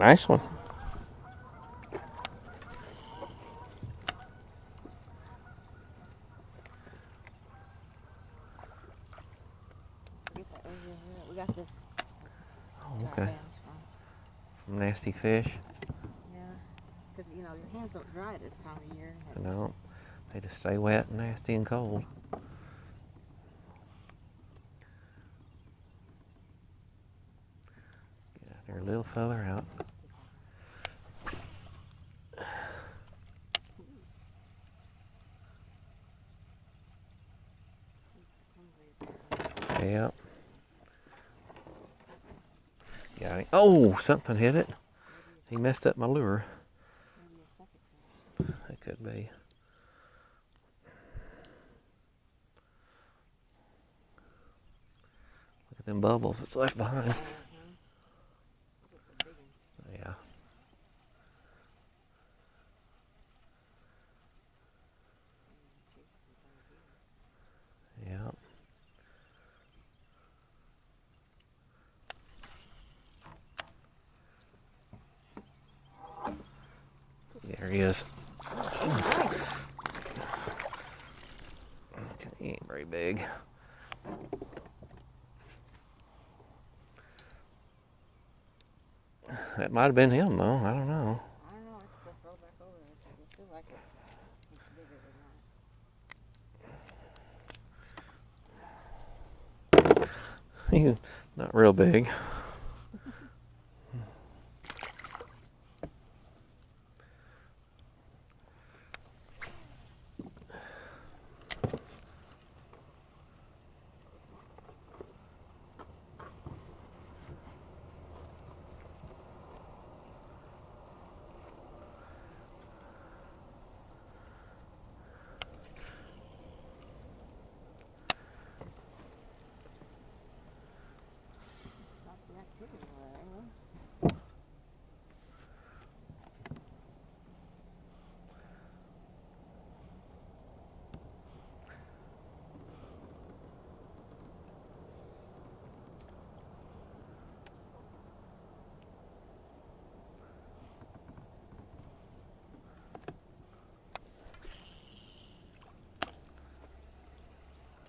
Nice one. We got this. Oh, okay. From Nasty fish. Yeah, because you know your hands don't dry this time of year. No, they just stay wet and nasty and cold. Get their little feller out. Yep. Got it. Oh, something hit it. He messed up my lure. That could be. Look at them bubbles that's left behind. Yeah. Yep. There he is. He ain't very big. That might have been him, though. I don't know. I don't know. It's just rolled back over. It feels like it's bigger than that. He's not real big.